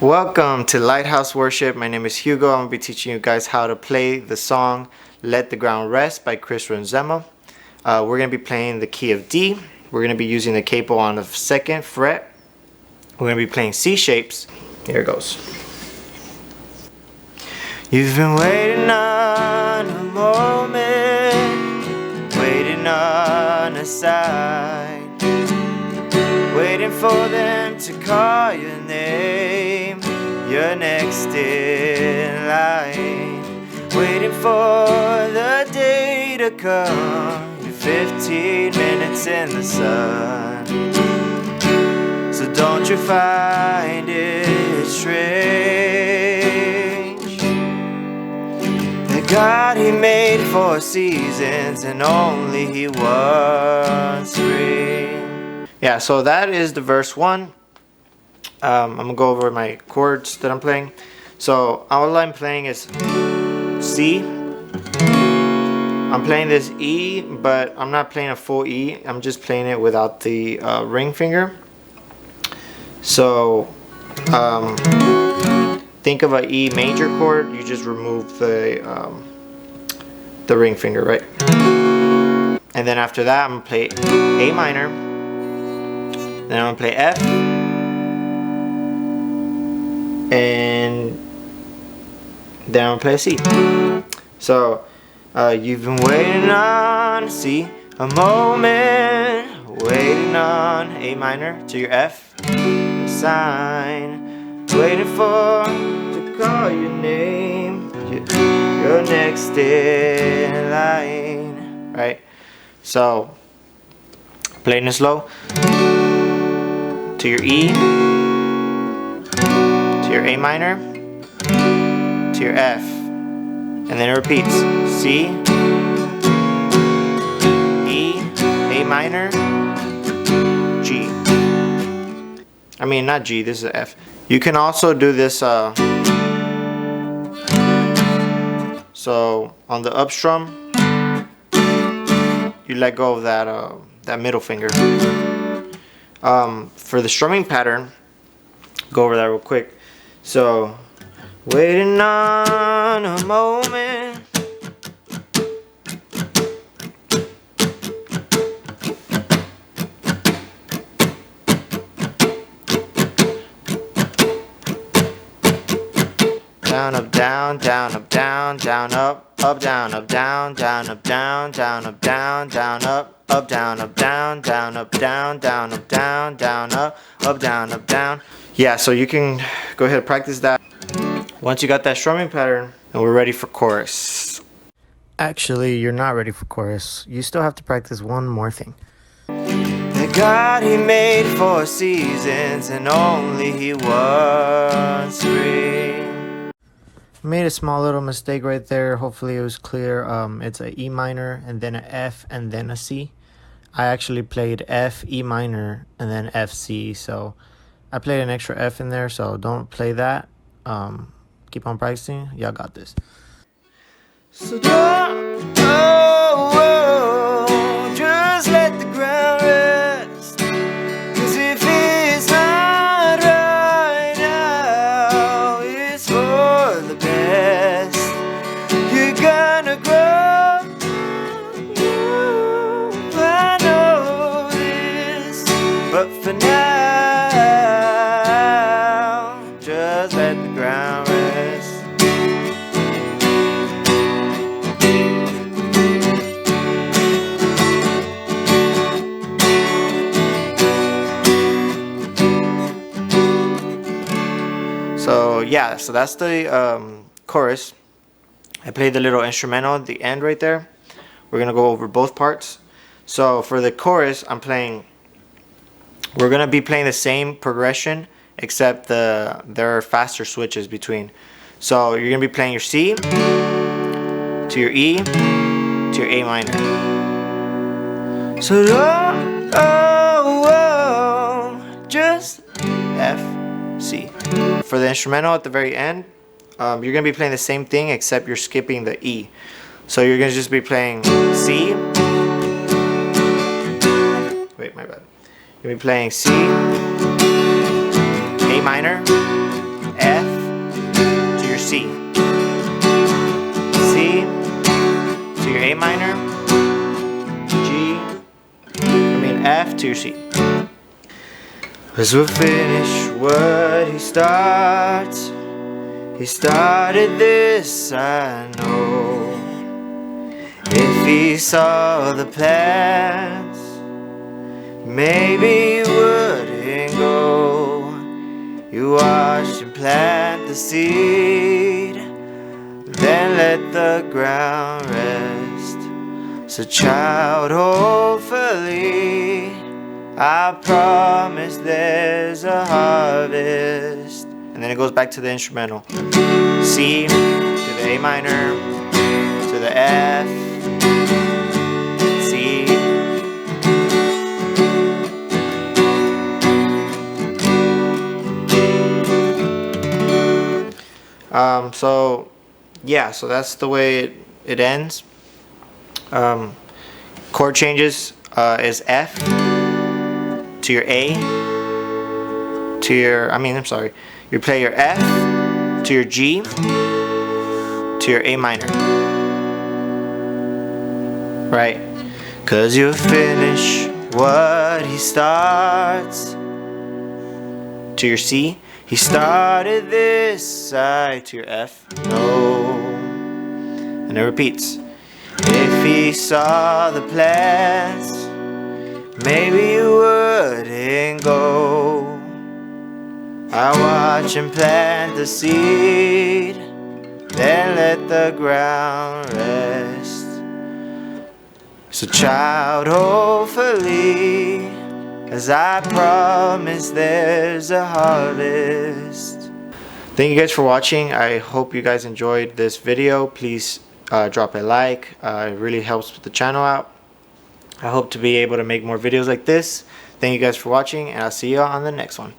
Welcome to Lighthouse Worship. My name is Hugo. I'm going to be teaching you guys how to play the song Let the Ground Rest by Chris Renzema. We're going to be playing the key of D. We're going to be using the capo on the 2nd fret. We're going to be playing C shapes. Here it goes. You've been waiting on a moment, waiting on a sign, waiting for them to call your name. You're next in line, waiting for the day to come. You're 15 minutes in the sun. So don't you find it strange that God He made 4 seasons and only He wants spring? Yeah, so that is the verse 1. I'm gonna go over my chords that I'm playing. So all I'm playing is C. I'm playing this E, but I'm not playing a full E. I'm just playing it without the ring finger. So think of an E major chord. You just remove the ring finger, right? And then after that, I'm gonna play A minor. Then I'm gonna play F. And then I'm gonna play a C. So you've been waiting on C, a moment, waiting on A minor to your F, a sign, waiting for to call your name. You're next in line, right? So playing it slow to your E, to your A minor, to your F, and then it repeats. C, E, A minor, G. I mean, not G, this is F. You can also do this, so on the up strum, you let go of that middle finger. For the strumming pattern, go over that real quick. So, waiting on a moment, down, up, down, down, up, down, down, up, down, up, down, down, up, down, down, up, down, down, up, down, up, down, down, up, down, down, up, down, down, up, down, up, down. Yeah, so you can go ahead and practice that. Once you got that strumming pattern, and we're ready for chorus. Actually, you're not ready for chorus. You still have to practice one more thing. The God He made 4 seasons and only He wants spring. Made a small little mistake right there. Hopefully it was clear. It's a E minor and then an F and then a C. I actually played F, E minor, and then F, C. So I played an extra F in there, so don't play that. Keep on practicing. Y'all got this. So don't, just let the ground rest. 'Cause if it's not right now, it's for the best. You're gonna grow. I know this, but for now, just let the ground rest. So yeah, so that's the chorus. I played the little instrumental at the end right there. We're gonna go over both parts. So for the chorus, we're gonna be playing the same progression, except there are faster switches between. So you're gonna be playing your C to your E to your A minor. So just F, C. For the instrumental at the very end, you're gonna be playing the same thing except you're skipping the E. So you're gonna just be playing C. Wait, my bad. You're gonna be playing C, A minor, minor, F to your C. 'Cause we'll finish what he starts. He started this, I know. If he saw the plans, maybe he wouldn't go. You watch and plant the seed, then let the ground rest. So child, hopefully, I promise there's a harvest. And then it goes back to the instrumental. C to the A minor, to the F, C. So yeah, so that's the way it ends. Chord changes is F to your A to your, you play your F to your G to your A minor, right? 'Cause you finish what he starts to your C. He started this side to your F, no, and it repeats. If he saw the plans, maybe you wouldn't go. I watch him plant the seed, then let the ground rest. So child, hopefully, as I promise, there's a harvest. Thank you guys for watching. I hope you guys enjoyed this video. Please drop a like. It really helps with the channel out. I hope to be able to make more videos like this. Thank you guys for watching, and I'll see you on the next one.